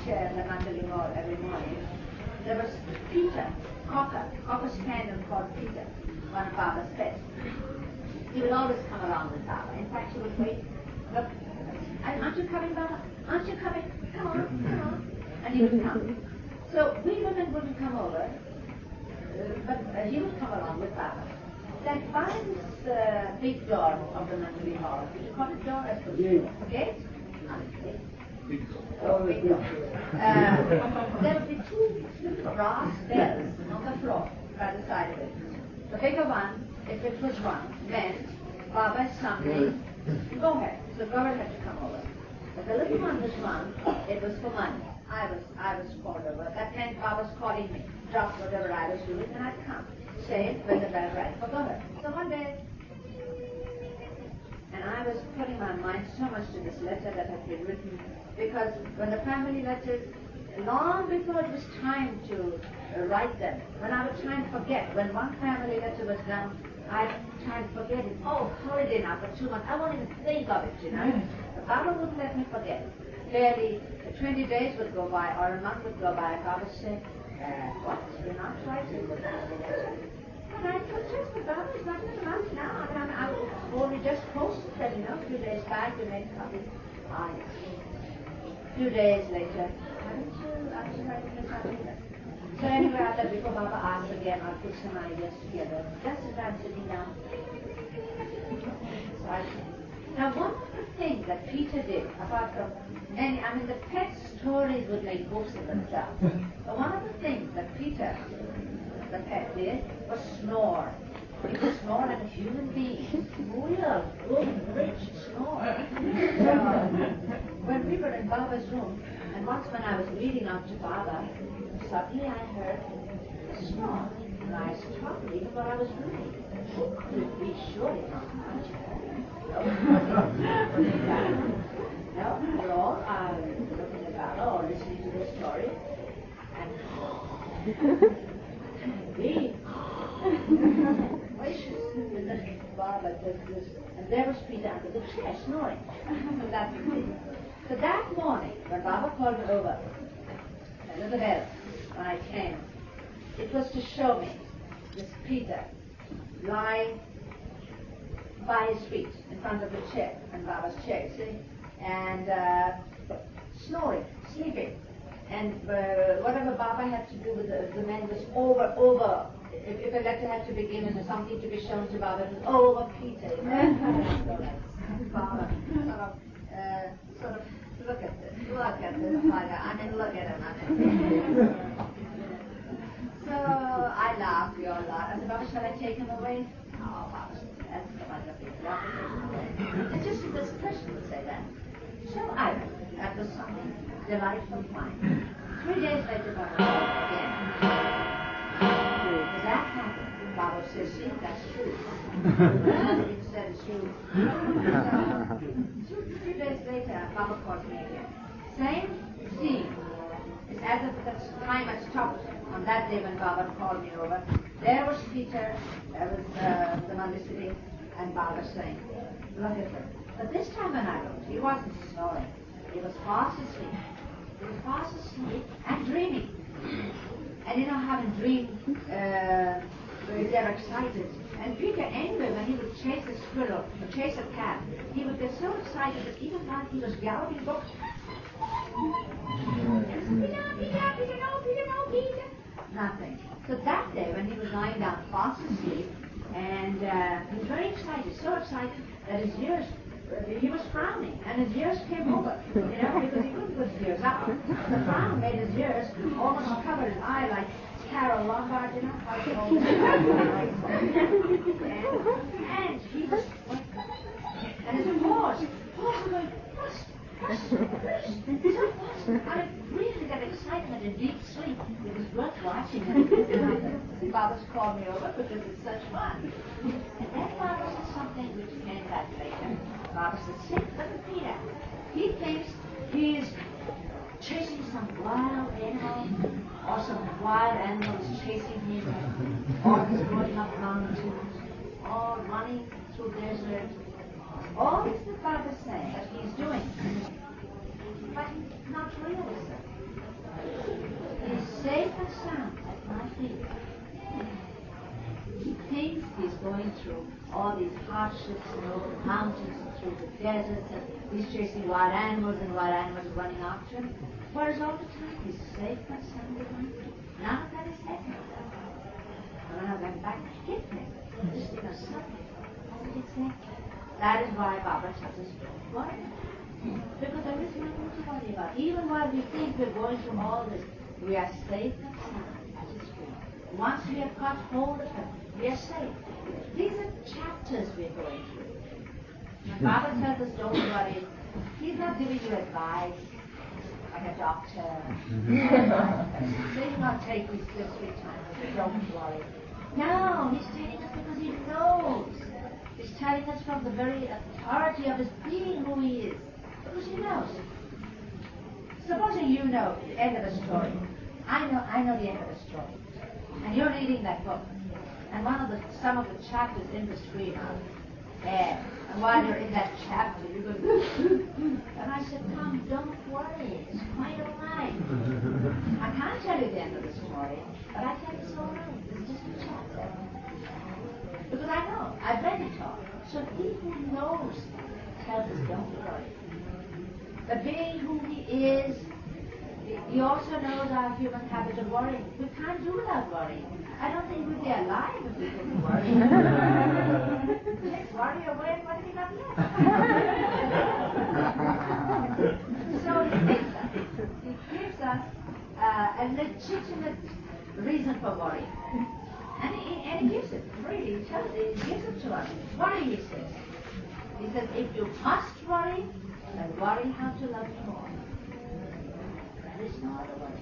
chair in the Mandalay Hall every morning, there was Peter, Cocker Spaniel called Peter, one of Baba's pets. He would always come along with Baba. In fact, he would wait. Look, aren't you coming, Baba? Aren't you coming? Come on. And he would come. So we women wouldn't come over, but he would come along with Baba. Then by this big door of the Mandalay Hall, did you call it door? I suppose. Gate? Big door. Oh, big door. There would be two little brass bells on the floor by the side of it. The bigger one, if it was rung, meant Baba is summoning go ahead. So Gaurav had to come over. But the little one was rung, it was for money. I was called over. That meant Baba's calling me, drop whatever I was doing, and I'd come. Say it when the bell rang for Gaurav. So one day, and I was putting my mind so much to this letter that had been written, because when the family letters, long before it was time to write them, when I would try and forget, when one family letter was done, I'd try and forget it. Oh, holiday now for 2 months. I won't even think of it, you know. But Baba wouldn't let me forget it. Barely 20 days would go by, or a month would go by, and Baba would say, what? You're not writing the family letter? And I thought, just the Baba is not in the month now. I mean, I only just posted them, you know, 2 days back, you made copies. Ah, yes. 2 days later, haven't you writing the family letter? So anyway, I thought before Baba asks again, I'll put some ideas together. Just as I'm sitting down. Now, one of the things that Peter did, apart from many, I mean, the pet stories would make books of themselves. But one of the things that Peter, the pet, did was snore. He would snore like a human being. Real, good, rich snore. So, when we were in Baba's room, and once when I was reading out to Baba, suddenly I heard a snore. And I stopped reading what I was reading. Who could it be? Surely not much. No, we're all looking at Baba or listening to the story. And me, and then Baba does this, and there was Peter under the chair snoring. That was it. So that morning, when Baba called me over, under the bell, when I came, it was to show me this Peter lying by his feet in front of the chair, and Baba's chair, you see, and snoring, sleeping. And whatever Baba had to do with the men was over. If a letter had to begin and something to be shown to Baba, it was over Peter. Baba sort of look at this, I mean, look at him. So I laughed, we all laughed. I said, Baba, shall I take him away? Oh, Baba, that's so much of it. And just this person would say that. So I went. That was something delightful fine. 3 days later, Baba called again. Did that happen? Baba says, see, that's true. It said it's true. So, 2 days later, Baba called me again. Same scene. It's as if the time had stopped on that day when Baba called me over. There was Peter, there was the mother sitting, and Baba saying, look at him. But this time when I looked, he wasn't snoring. He was fast asleep. He was fast asleep and dreaming. And you know how in dreams, they're excited. And Peter, anyway, when he would chase a squirrel or chase a cat, he would get so excited that even while he was galloping, he goes, Peter. Nothing. So that day, when he was lying down fast asleep, and he was very excited, so excited that his ears, he was frowning, and his ears came over, because he couldn't put his ears out. The frown made his ears almost cover his eye like Carol Lombard, you know? And he was, and his paws were going, I mean, really that excitement in deep sleep, it was worth watching. And Baba's called me over because it's such fun. And then Baba said something which came back later. Baba said, see, look at Peter. He thinks he's chasing some wild animal, or some wild animal is chasing him, or he's going up mountains, or running through desert. All this that Baba is saying that he's doing, but not really, sir. sound at my feet. He thinks he's going through all these hardships and over the mountains and through the deserts, and he's chasing wild animals and wild animals are running after him. Whereas all the time he's safe and sound at my feet. Now that is heaven. And when I went back to get him, this thing of suffering, exactly. That is why Baba tells us don't worry. Because there is nothing to worry about. Even while we think we're going through all this, we are safe and sound at His feet. Once we have got hold of Him, we are safe. These are chapters we're going through. When Baba tells us don't worry, He's not giving you advice like a doctor. Please not take these pills 3 times, but don't worry. No, He's telling us because He knows. He's telling us from the very authority of His being who He is. Because He knows. Supposing you know the end of a story. I know the end of a story. And you're reading that book. And some of the chapters in the screen are there. And while you're in that chapter, you go, and I said, Tom, don't worry. It's quite all right. I can't tell you the end of the story, but I tell you it's all right. It's just a chapter. Because I know. I've read it all. So He who knows tells us don't worry. The being who He is, He also knows our human habit of worrying. We can't do without worrying. I don't think we'd be alive if we couldn't worry. Let's worry away and what have we got left? So He gives us a legitimate reason for worry. And he gives it freely. He tells it, He gives it to us. Worry, He says. He says, if you must worry, then worry how to love me more. There is no other way.